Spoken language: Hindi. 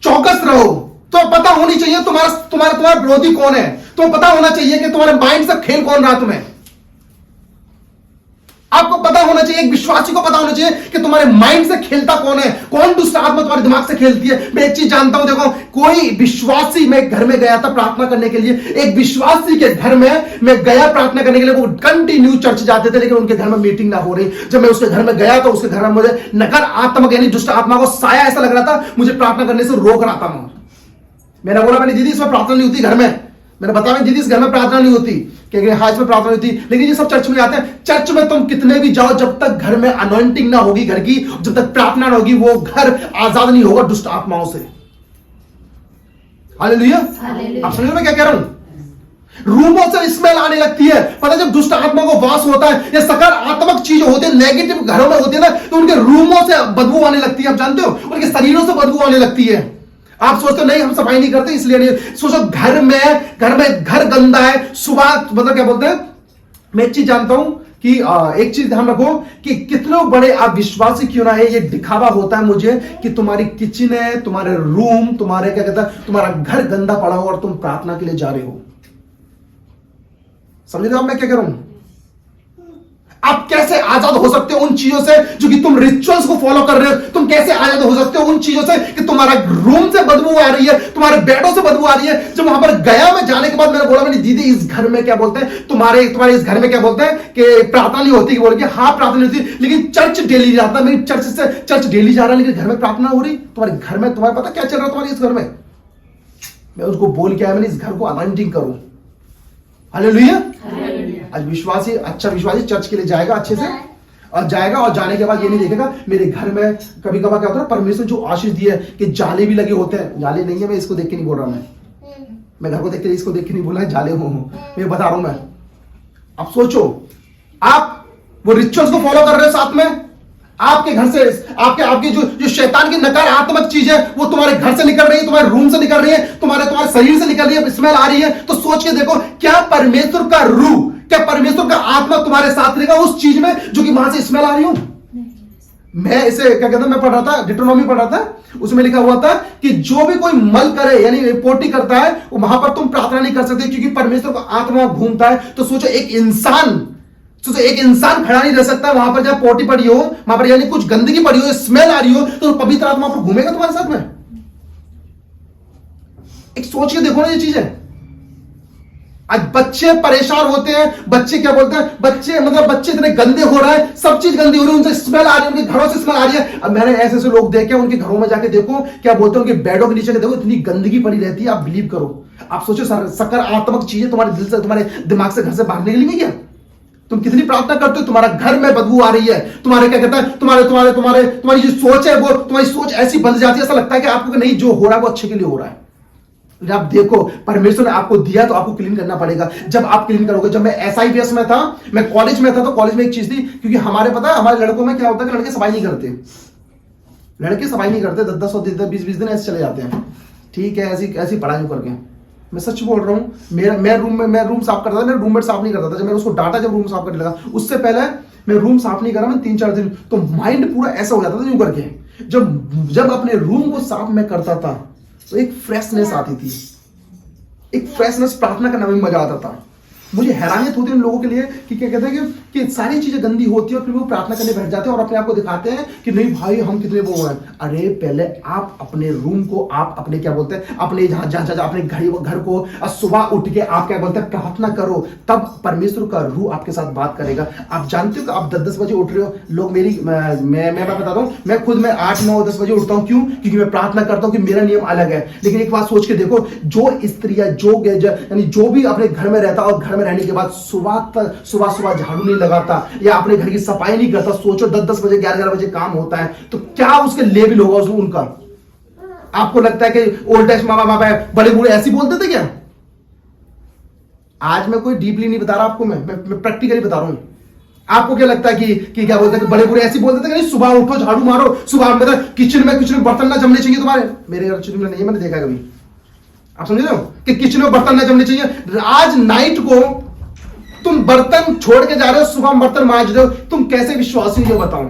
चौकस रहो। तो पता होनी चाहिए तुम्हारा विरोधी कौन है। तो पता होना चाहिए कि तुम्हारे माइंड से खेल कौन रहा तुम्हें। आपको पता होना चाहिए, एक विश्वासी को पता होना चाहिए कि तुम्हारे माइंड से खेलता कौन है, कौन दुष्ट आत्मा तुम्हारे दिमाग से खेलती है। मैं एक चीज जानता हूं, देखो कोई विश्वासी, मैं घर में गया था प्रार्थना करने के लिए, एक विश्वासी के घर में मैं गया प्रार्थना करने के लिए। वो कंटिन्यू चर्च जाते थे लेकिन उनके घर में मीटिंग ना हो रही। जब मैं उसके घर में गया तो उसके घर में मुझे नकारात्मक यानी दुष्ट आत्मा को साया ऐसा लग रहा था, मुझे प्रार्थना करने से रोक रहा था। मैंने बोला, मैंने दीदी इसमें प्रार्थना नहीं होती घर में। मैंने बताया दीदी इस घर में प्रार्थना नहीं होती, क्योंकि हाँ इसमें प्रार्थना होती, लेकिन ये सब चर्च में आते हैं। चर्च में तुम कितने भी जाओ, जब तक घर में अनॉइंटिंग ना होगी घर की, जब तक प्रार्थना ना होगी, वो घर आजाद नहीं होगा दुष्ट आत्माओं से। हालेलुया। आप समझ मैं क्या कह रहा हूं। रूमों से स्मेल आने लगती है। पता जब दुष्ट आत्मा को वास होता है या सकारात्मक चीजें होती है, नेगेटिव घरों में होती है ना, तो उनके रूमों से बदबू आने लगती है। आप जानते हो, उनके शरीरों से बदबू आने लगती है। आप सोचते हो नहीं हम सफाई नहीं करते इसलिए नहीं। सोचो घर गंदा है, सुबह मतलब क्या बोलते हैं। मैं एक चीज जानता हूं कि एक चीज ध्यान रखो कि कितने बड़े आप विश्वासी क्यों ना है, ये दिखावा होता है मुझे कि तुम्हारी किचन है, तुम्हारे रूम, तुम्हारे क्या कहता है, तुम्हारा घर गंदा पड़ा हो और तुम प्रार्थना के लिए जा रहे हो। समझ रहे हो मैं क्या कह रहा हूं। आप कैसे आजाद हो सकते हो उन चीजों से जो कि तुम रिचुअल्स को फॉलो कर रहे हो। तुम कैसे आजाद हो सकते हो उन चीजों से कि तुम्हारा रूम से बदबू आ रही है, तुम्हारे बेडों से बदबू आ रही है। जब वहां पर गया मैं, जाने के बाद मैंने बोला, मैंने दीदी इस घर में क्या बोलते हैं, तुम्हारे इस घर में क्या बोलते हैं कि प्रार्थना नहीं होती। बोल के हाँ प्रार्थना नहीं होती, लेकिन चर्च डेली जाता। मेरी चर्च डेली जा रहा है, लेकिन घर में प्रार्थना हो रही। तुम्हारे घर में तुम्हारे पता क्या चल रहा है तुम्हारे इस घर में। मैं उसको बोल के आया, मैंने इस घर को अनॉइंटिंग करो। हालेलुया। आज विश्वासी, अच्छा विश्वासी चर्च के लिए जाएगा अच्छे से, और जाएगा और जाने के बाद ये नहीं देखेगा मेरे घर में कभी कभार क्या होता है, परमेश्वर जो आशीष दी है कि जाले भी लगे होते हैं। जाले नहीं है, मैं इसको देख के नहीं बोल रहा, मैं घर को देख के इसको देख के नहीं बोल रहा है जाले हो, मैं बता रहा हूं मैं। अब सोचो, आप वो रिचुअल्स को फॉलो कर रहे हो, साथ में आपके घर से आपके जो शैतान की नकारात्मक चीज है वो तुम्हारे घर से निकल रही है, तुम्हारे रूम से निकल रही है, तुम्हारे शरीर से निकल रही है, स्मेल आ रही है। तो सोच के देखो, क्या परमेश्वर का रूह, क्या परमेश्वर का आत्मा तुम्हारे साथ रहेगा उस चीज में जो कि वहां से स्मेल आ रही हो। मैं इसे क्या कहता, मैं पढ़ रहा था, डिट्रोनॉमी पढ़ रहा था, उसमें लिखा हुआ था कि जो भी कोई मल करे यानी पोटी करता है, वहां पर तुम प्रार्थना नहीं कर सकते क्योंकि परमेश्वर का आत्मा घूमता है। तो सोचो एक इंसान खड़ा नहीं रह सकता वहां पर जब पोटी पड़ी हो, वहां पर यानी कुछ गंदगी पड़ी हो, स्मेल आ रही हो, तो पवित्र आत्मा पर घूमेगा तुम्हारे साथ में। एक सोच के देखो ना ये चीज है। आज बच्चे परेशान होते हैं, बच्चे क्या बोलते हैं, बच्चे इतने गंदे हो रहे हैं, सब चीज गंदी हो रही है, उनसे स्मेल आ रही है, उनके घरों से स्मेल आ रही है। अब मैंने ऐसे लोग देखे, उनके घरों में जाके देखो क्या बोलते हैं, उनके बेडों के नीचे देखो इतनी गंदगी पड़ी रहती है। आप बिलीव करो, आप सोचो सकारात्मक चीजें तुम्हारे दिल से, तुम्हारे दिमाग से घर से बाहर निकली नहीं क्या। तुम कितनी प्रार्थना करते हो, तुम्हारा घर में बदबू आ रही है, तुम्हारे क्या कहता है, तुम्हारी जो सोच है वो, तुम्हारी सोच ऐसी बन जाती है, ऐसा लगता है कि आपको नहीं जो हो रहा है वो अच्छे के लिए हो रहा है। आप देखो, परमेश्वर ने आपको दिया तो आपको क्लीन करना पड़ेगा। जब आप क्लीन करोगे, जब मैं SIVS में था, मैं कॉलेज में था, तो कॉलेज में एक चीज थी, क्योंकि हमारे पता है हमारे लड़कों में क्या होता है कि लड़के सफाई नहीं करते, 10-10 20-20 दिन ऐसे चले जाते हैं। ठीक है, ऐसी पढ़ाई करके मैं सच बोल रहा हूँ। मैं रूम साफ करता था, मेरा रूममेट साफ नहीं करता था। जब मैंने उसको डांटा, जब रूम साफ करने लगा, उससे पहले मैं रूम साफ नहीं करा, मैं 3-4 दिन, तो माइंड पूरा ऐसा हो जाता था यूं करके। जब अपने रूम को साफ मैं करता था तो एक फ्रेशनेस आती थी, एक फ्रेशनेस, प्रार्थना करने में मजा आता था। मुझे हैरानियत होती है उन लोगों के लिए कि क्या कहते हैं कि सारी चीजें गंदी होती है और फिर वो प्रार्थना करने बैठ जाते हैं और अपने आप को दिखाते हैं कि नहीं भाई हम कितने वो हैं। अरे पहले आप अपने रूम को, आप अपने क्या बोलते हैं, अपने जहां अपने घर को सुबह उठ के आप क्या बोलते हैं प्रार्थना करो, तब परमेश्वर का रूह आपके साथ बात करेगा। आप जानते हो कि आप 10-10 बजे उठ रहे हो, लोग मैं बताता हूँ, मैं खुद में 8-9-10 बजे उठता हूँ। क्यों? क्योंकि मैं प्रार्थना करता हूँ कि मेरा नियम अलग है। लेकिन एक बात सोच के देखो, जो स्त्रियां जो भी अपने घर में रहता और घर में रहने के बाद सुबह झाड़ू नहीं लगाता या अपने घर की सफाई नहीं करता, सोचो 10-10 बजे 11-11 बजे काम होता है, तो क्या उसके लेवल होगा उनका। आपको लगता है कि ओल्ड एज मामा बड़े बूढ़े ऐसे बोलते थे क्या? आज मैं कोई डीपली नहीं बता रहा आपको, मैं प्रैक्टिकली बता रहा हूं। आपको क्या लगता है कि क्या बोलते हैं कि बड़े बूढ़े ऐसे बोलते थे कि नहीं सुबह उठो झाड़ू मारो, सुबह मतलब किचन में बर्तन ना जमने चाहिए तुम्हारे। मेरे घर किचन में नहीं है, मैंने देखा कभी। आप समझ रहे हो कि किचन में बर्तन ना जमने चाहिए। आज नाइट को तुम बर्तन छोड़ के जा रहे हो, सुबह बर्तन मांज रहे हो, तुम कैसे विश्वासी हो बताओ।